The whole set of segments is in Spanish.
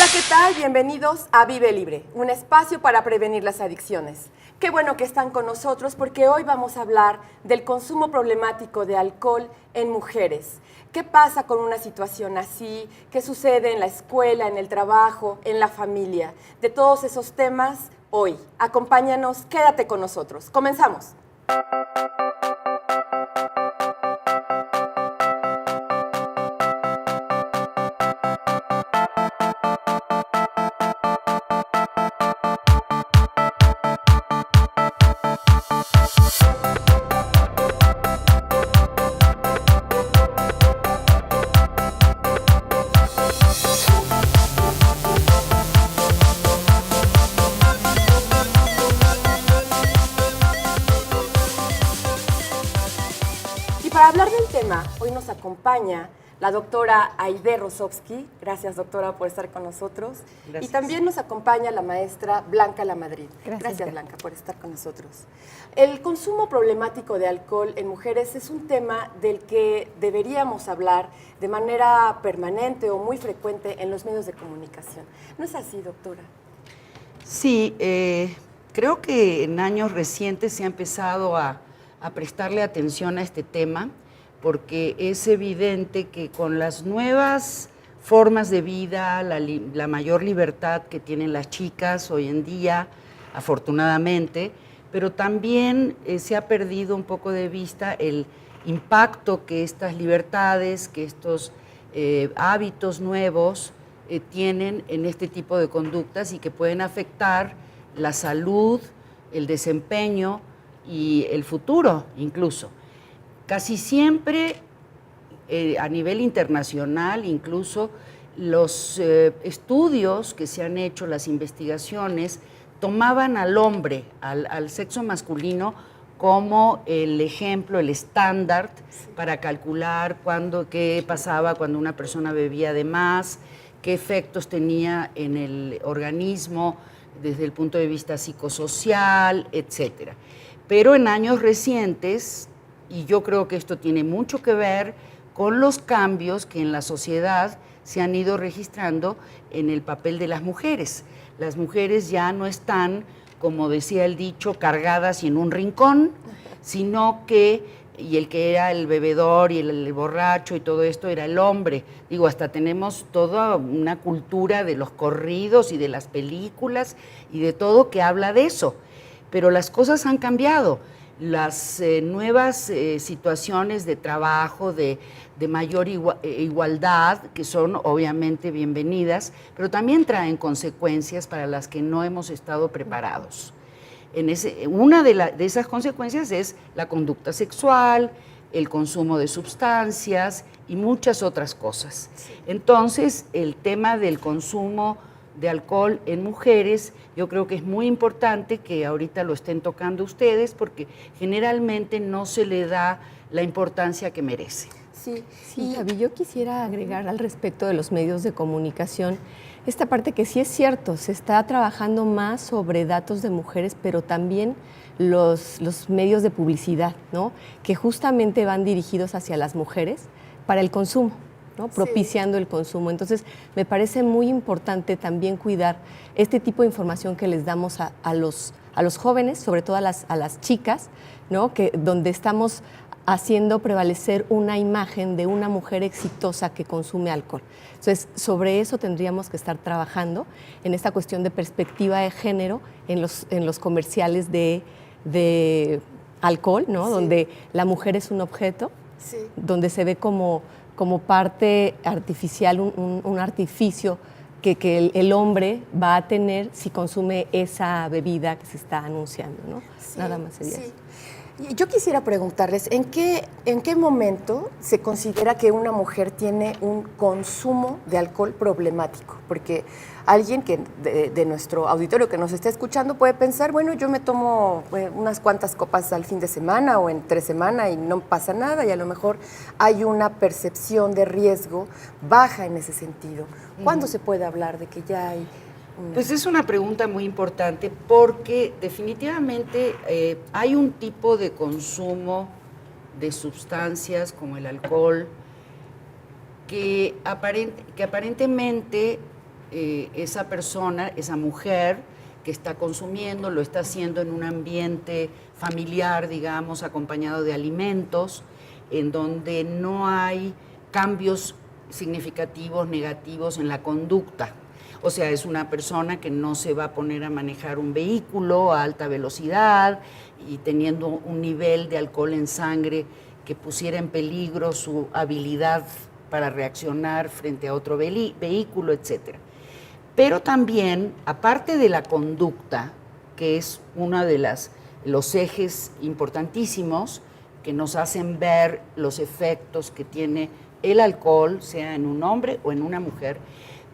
Hola, ¿qué tal? Bienvenidos a Vive Libre, un espacio para prevenir las adicciones. Qué bueno que están con nosotros porque hoy vamos a hablar del consumo problemático de alcohol en mujeres. ¿Qué pasa con una situación así? ¿Qué sucede en la escuela, en el trabajo, en la familia? De todos esos temas, hoy. Acompáñanos, quédate con nosotros. Comenzamos. Para hablar del tema, hoy nos acompaña la doctora Aide Rosovsky. Gracias, doctora, por estar con nosotros. Gracias. Y también nos acompaña la maestra Blanca Lamadrid. Gracias, Blanca, por estar con nosotros. El consumo problemático de alcohol en mujeres es un tema del que deberíamos hablar de manera permanente o muy frecuente en los medios de comunicación. ¿No es así, doctora? Sí, creo que en años recientes se ha empezado a prestarle atención a este tema, porque es evidente que con las nuevas formas de vida, la mayor libertad que tienen las chicas hoy en día, afortunadamente, pero también se ha perdido un poco de vista el impacto que estas libertades, que estos hábitos nuevos tienen en este tipo de conductas y que pueden afectar la salud, el desempeño y el futuro incluso. Casi siempre a nivel internacional, incluso los estudios que se han hecho, las investigaciones, tomaban al hombre, al sexo masculino, como el ejemplo, el estándar para calcular qué pasaba cuando una persona bebía de más, qué efectos tenía en el organismo desde el punto de vista psicosocial, etcétera. Pero en años recientes, y yo creo que esto tiene mucho que ver con los cambios que en la sociedad se han ido registrando en el papel de las mujeres. Las mujeres ya no están, como decía el dicho, cargadas y en un rincón, sino que, y el que era el bebedor y el borracho y todo esto era el hombre. Digo, hasta tenemos toda una cultura de los corridos y de las películas y de todo que habla de eso. Pero las cosas han cambiado. Las nuevas situaciones de trabajo, de mayor igualdad, que son obviamente bienvenidas, pero también traen consecuencias para las que no hemos estado preparados. Una de esas consecuencias es la conducta sexual, el consumo de sustancias y muchas otras cosas. Entonces, el tema del consumo de alcohol en mujeres, yo creo que es muy importante que ahorita lo estén tocando ustedes, porque generalmente no se le da la importancia que merece. Sí, Gaby, yo quisiera agregar al respecto de los medios de comunicación esta parte que sí es cierto, se está trabajando más sobre datos de mujeres, pero también los medios de publicidad, ¿no? Que justamente van dirigidos hacia las mujeres para el consumo, ¿no? Propiciando el consumo. Entonces, me parece muy importante también cuidar este tipo de información que les damos a los jóvenes, sobre todo a las chicas, ¿no? Donde estamos haciendo prevalecer una imagen de una mujer exitosa que consume alcohol. Entonces, sobre eso tendríamos que estar trabajando en esta cuestión de perspectiva de género en los comerciales de alcohol, ¿no? Donde la mujer es un objeto, donde se ve como parte artificial, un artificio que el hombre va a tener si consume esa bebida que se está anunciando, ¿no? Nada más sería eso. Yo quisiera preguntarles, ¿en qué momento se considera que una mujer tiene un consumo de alcohol problemático? Porque alguien que de nuestro auditorio que nos está escuchando puede pensar, bueno, yo me tomo unas cuantas copas al fin de semana o entre semana y no pasa nada, y a lo mejor hay una percepción de riesgo baja en ese sentido. ¿Cuándo se puede hablar de que ya hay...? Pues es una pregunta muy importante porque definitivamente hay un tipo de consumo de sustancias como el alcohol que aparentemente esa persona, esa mujer que está consumiendo, lo está haciendo en un ambiente familiar, digamos, acompañado de alimentos, en donde no hay cambios significativos, negativos en la conducta. O sea, es una persona que no se va a poner a manejar un vehículo a alta velocidad y teniendo un nivel de alcohol en sangre que pusiera en peligro su habilidad para reaccionar frente a otro vehículo, etc. Pero también, aparte de la conducta, que es uno de los ejes importantísimos que nos hacen ver los efectos que tiene el alcohol, sea en un hombre o en una mujer,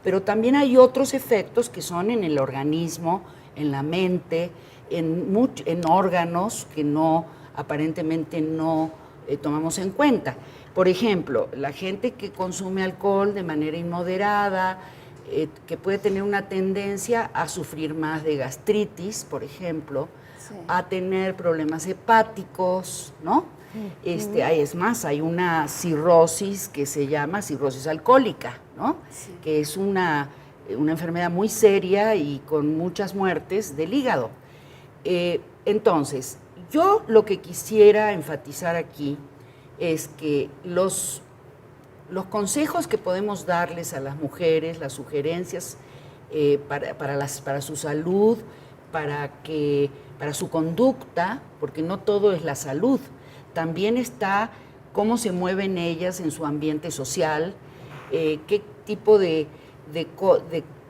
pero también hay otros efectos que son en el organismo, en la mente, en órganos que aparentemente no tomamos en cuenta. Por ejemplo, la gente que consume alcohol de manera inmoderada, que puede tener una tendencia a sufrir más de gastritis, por ejemplo, sí, a tener problemas hepáticos, ¿no? Es más, hay una cirrosis que se llama cirrosis alcohólica, ¿no? Sí. Que es una enfermedad muy seria y con muchas muertes del hígado. Entonces, yo lo que quisiera enfatizar aquí es que los consejos que podemos darles a las mujeres, las sugerencias para su salud, para su conducta, porque no todo es la salud, también está cómo se mueven ellas en su ambiente social, qué tipo de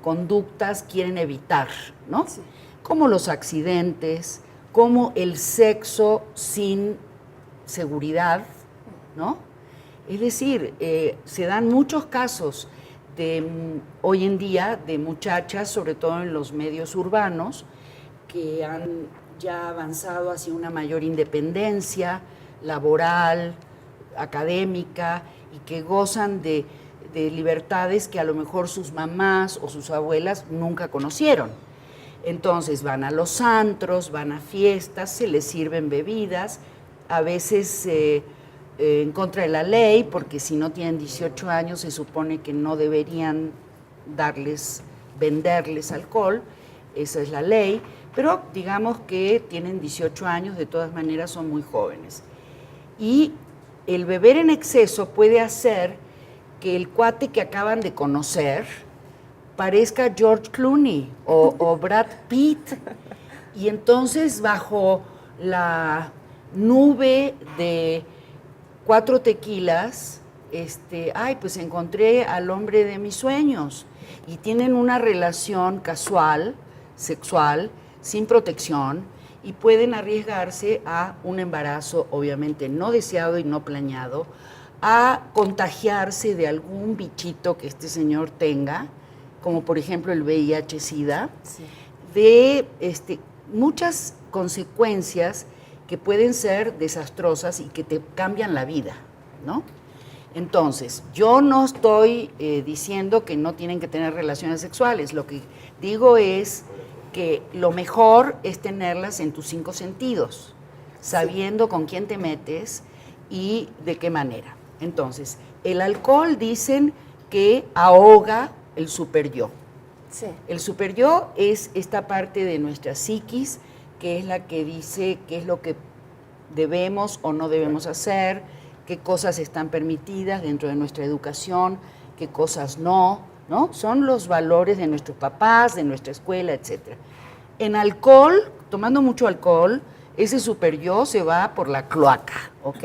conductas quieren evitar, ¿no? Sí. Como los accidentes, como el sexo sin seguridad, ¿no? Es decir, se dan muchos casos hoy en día de muchachas, sobre todo en los medios urbanos, que han ya avanzado hacia una mayor independencia laboral, académica, y que gozan de libertades que a lo mejor sus mamás o sus abuelas nunca conocieron. Entonces van a los antros, van a fiestas, se les sirven bebidas, a veces en contra de la ley, porque si no tienen 18 años se supone que no deberían venderles alcohol, esa es la ley, pero digamos que tienen 18 años, de todas maneras son muy jóvenes. Y el beber en exceso puede hacer que el cuate que acaban de conocer parezca George Clooney o Brad Pitt, y entonces bajo la nube de 4 tequilas, pues encontré al hombre de mis sueños, y tienen una relación casual, sexual, sin protección, y pueden arriesgarse a un embarazo obviamente no deseado y no planeado, a contagiarse de algún bichito que este señor tenga, como por ejemplo el VIH-Sida, sí, de muchas consecuencias que pueden ser desastrosas y que te cambian la vida, ¿no? Entonces, yo no estoy diciendo que no tienen que tener relaciones sexuales, lo que digo es que lo mejor es tenerlas en tus 5 sentidos, sabiendo con quién te metes y de qué manera. Entonces, el alcohol dicen que ahoga el superyo. Sí. El superyo es esta parte de nuestra psiquis que es la que dice qué es lo que debemos o no debemos hacer, qué cosas están permitidas dentro de nuestra educación, qué cosas no, ¿no? Son los valores de nuestros papás, de nuestra escuela, etc. En alcohol, tomando mucho alcohol, ese superyo se va por la cloaca, ¿ok?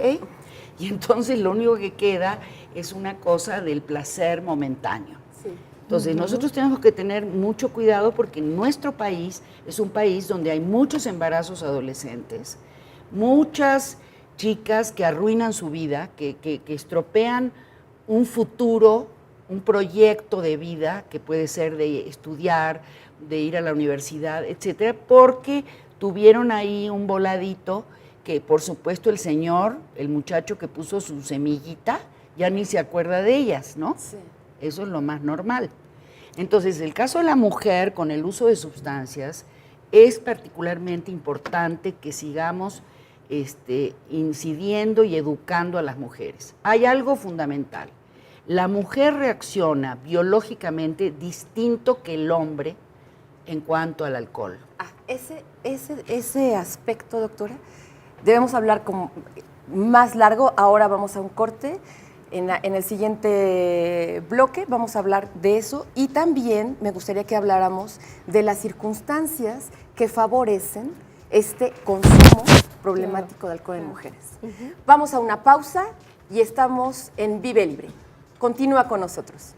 Y entonces lo único que queda es una cosa del placer momentáneo. Sí. Entonces nosotros tenemos que tener mucho cuidado porque nuestro país es un país donde hay muchos embarazos adolescentes, muchas chicas que arruinan su vida, que estropean un futuro, un proyecto de vida que puede ser de estudiar, de ir a la universidad, etcétera, porque tuvieron ahí un voladito que, por supuesto, el señor, el muchacho que puso su semillita, ya ni se acuerda de ellas, ¿no? Sí. Eso es lo más normal. Entonces, el caso de la mujer con el uso de sustancias es particularmente importante que sigamos incidiendo y educando a las mujeres. Hay algo fundamental. La mujer reacciona biológicamente distinto que el hombre en cuanto al alcohol. Ese aspecto, doctora, debemos hablar con más largo. Ahora vamos a un corte. En el siguiente bloque vamos a hablar de eso y también me gustaría que habláramos de las circunstancias que favorecen este consumo problemático de alcohol en mujeres. Vamos a una pausa y estamos en Vive Libre. Continúa con nosotros.